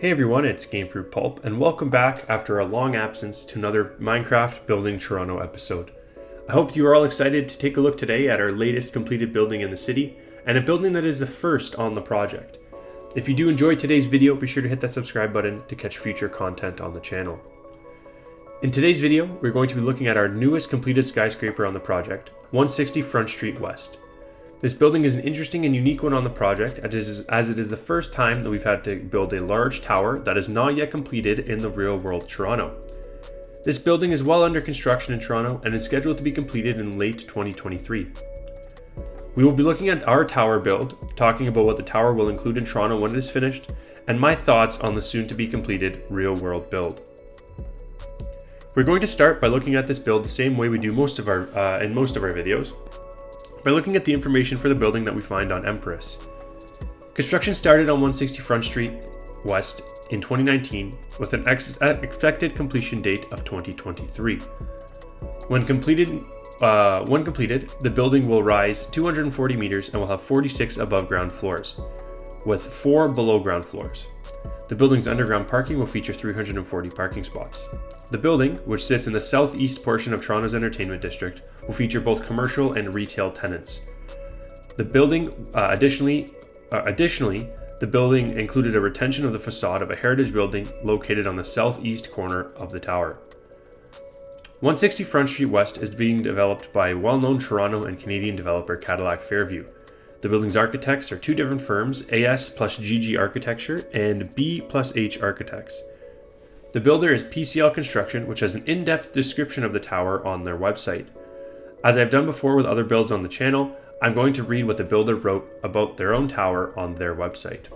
Hey everyone, it's Gamefruitpulp, and welcome back after a long absence to another Minecraft Building Toronto episode. I hope you are all excited to take a look today at our latest completed building in the city, and a building that is the first on the project. If you do enjoy today's video, be sure to hit that subscribe button to catch future content on the channel. In today's video, we're going to be looking at our newest completed skyscraper on the project, 160 Front Street West. This building is an interesting and unique one on the project, as it is the first time that we've had to build a large tower that is not yet completed in the real world Toronto. This building is well under construction in Toronto and is scheduled to be completed in late 2023. We will be looking at our tower build, talking about what the tower will include in Toronto when it is finished, and my thoughts on the soon to be completed real world build. We're going to start by looking at this build the same way we do in most of our videos, by looking at the information for the building that we find on Empress. Construction started on 160 Front Street West in 2019 with an expected completion date of 2023. When completed, the building will rise 240 meters and will have 46 above ground floors, with 4 below ground floors. The building's underground parking will feature 340 parking spots. The building, which sits in the southeast portion of Toronto's entertainment district, will feature both commercial and retail tenants. The building, additionally, the building included a retention of the facade of a heritage building located on the southeast corner of the tower. 160 Front Street West is being developed by well-known Toronto and Canadian developer Cadillac Fairview. The building's architects are two different firms, AS plus GG Architecture and B plus H Architects. The builder is PCL Construction, which has an in-depth description of the tower on their website. As I've done before with other builds on the channel, I'm going to read what the builder wrote about their own tower on their website.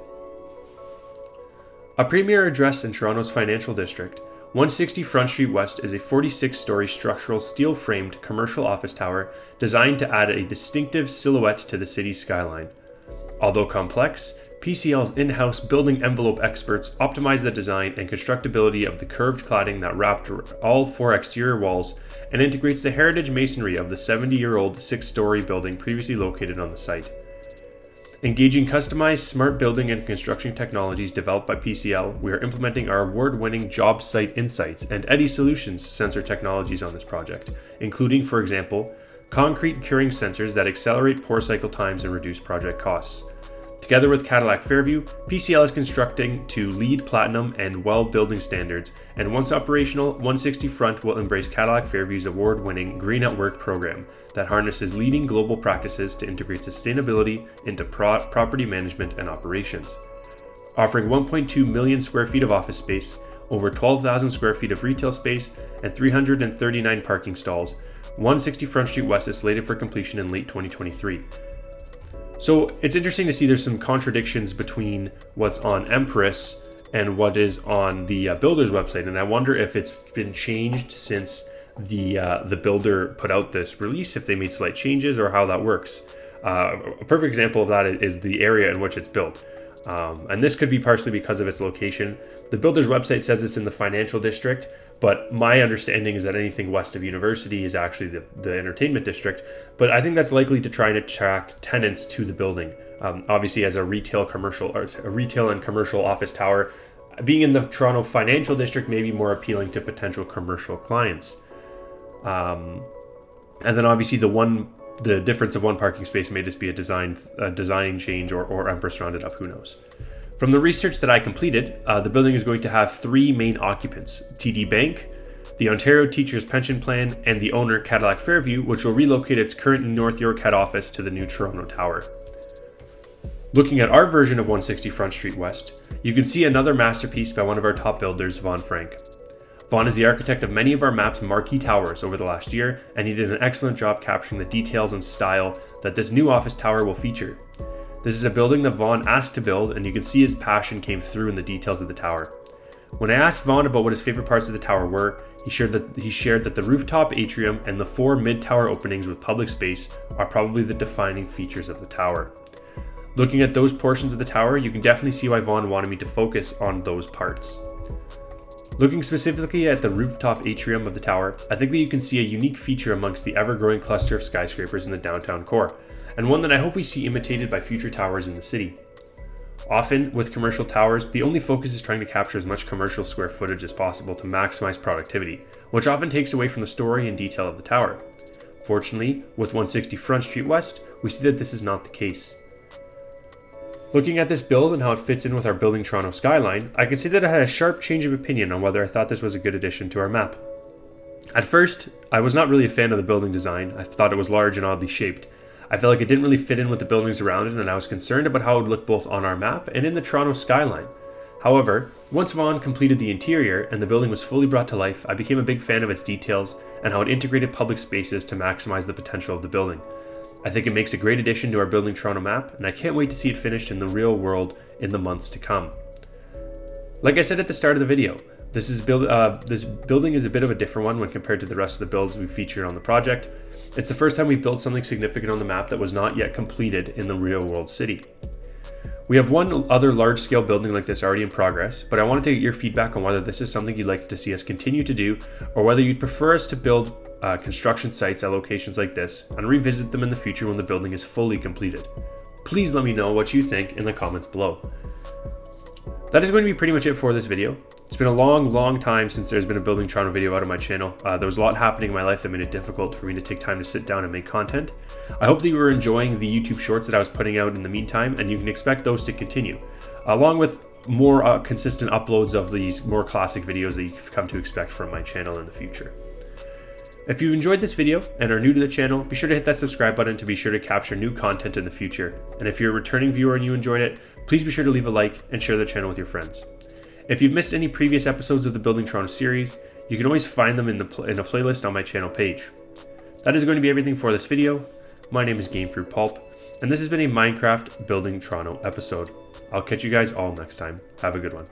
A premier address in Toronto's financial district, 160 Front Street West is a 46-story structural steel-framed commercial office tower designed to add a distinctive silhouette to the city's skyline. Although complex, PCL's in-house building envelope experts optimized the design and constructability of the curved cladding that wrapped all 4 exterior walls and integrates the heritage masonry of the 70-year-old 6-story building previously located on the site. Engaging customized smart building and construction technologies developed by PCL, we are implementing our award-winning Job Site Insights and Eddy Solutions sensor technologies on this project, including, for example, concrete curing sensors that accelerate pour cycle times and reduce project costs. Together with Cadillac Fairview, PCL is constructing to LEED Platinum and WELL building standards, and once operational, 160 Front will embrace Cadillac Fairview's award-winning Green at Work program that harnesses leading global practices to integrate sustainability into property management and operations. Offering 1.2 million square feet of office space, over 12,000 square feet of retail space, and 339 parking stalls, 160 Front Street West is slated for completion in late 2023. So it's interesting to see there's some contradictions between what's on Empress and what is on the builder's website, and I wonder if it's been changed since the builder put out this release, if they made slight changes or how that works. A perfect example of that is the area in which it's built. And this could be partially because of its location. The builder's website says it's in the financial district, but my understanding is that anything west of University is actually the entertainment district. But I think that's likely to try and attract tenants to the building. Obviously, as a retail and commercial office tower, being in the Toronto financial district may be more appealing to potential commercial clients. And then obviously the difference of one parking space may just be a design change or Empress rounded up, who knows. From the research that I completed, the building is going to have 3 main occupants: TD Bank, the Ontario Teachers Pension Plan, and the owner Cadillac Fairview, which will relocate its current North York head office to the new Toronto Tower. Looking at our version of 160 Front Street West, you can see another masterpiece by one of our top builders, Vaughn Frank. Vaughn is the architect of many of our map's marquee towers over the last year, and he did an excellent job capturing the details and style that this new office tower will feature. This is a building that Vaughn asked to build, and you can see his passion came through in the details of the tower. When I asked Vaughn about what his favorite parts of the tower were, he shared that the rooftop atrium and the 4 mid-tower openings with public space are probably the defining features of the tower. Looking at those portions of the tower, you can definitely see why Vaughn wanted me to focus on those parts. Looking specifically at the rooftop atrium of the tower, I think that you can see a unique feature amongst the ever-growing cluster of skyscrapers in the downtown core, and one that I hope we see imitated by future towers in the city. Often, with commercial towers, the only focus is trying to capture as much commercial square footage as possible to maximize productivity, which often takes away from the story and detail of the tower. Fortunately, with 160 Front Street West, we see that this is not the case. Looking at this build and how it fits in with our Building Toronto skyline, I can see that I had a sharp change of opinion on whether I thought this was a good addition to our map. At first, I was not really a fan of the building design. I thought it was large and oddly shaped. I felt like it didn't really fit in with the buildings around it, and I was concerned about how it would look both on our map and in the Toronto skyline. However, once Vaughan completed the interior and the building was fully brought to life, I became a big fan of its details and how it integrated public spaces to maximize the potential of the building. I think it makes a great addition to our Building Toronto map, and I can't wait to see it finished in the real world in the months to come. Like I said at the start of the video, this building is a bit of a different one when compared to the rest of the builds we've featured on the project. It's the first time we've built something significant on the map that was not yet completed in the real world city. We have one other large-scale building like this already in progress, but I wanted to get your feedback on whether this is something you'd like to see us continue to do, or whether you'd prefer us to build construction sites at locations like this and revisit them in the future when the building is fully completed. Please let me know what you think in the comments below. That is going to be pretty much it for this video. It's been a long time since there's been a Building Toronto video out on my channel. There was a lot happening in my life that made it difficult for me to take time to sit down and make content. I hope that you were enjoying the YouTube shorts that I was putting out in the meantime, and you can expect those to continue, along with more consistent uploads of these more classic videos that you've come to expect from my channel in the future. If you've enjoyed this video and are new to the channel, be sure to hit that subscribe button to be sure to capture new content in the future. And if you're a returning viewer and you enjoyed it, please be sure to leave a like and share the channel with your friends. If you've missed any previous episodes of the Building Toronto series, you can always find them in a playlist on my channel page. That is going to be everything for this video. My name is Gamefruitpulp, and this has been a Minecraft Building Toronto episode. I'll catch you guys all next time. Have a good one.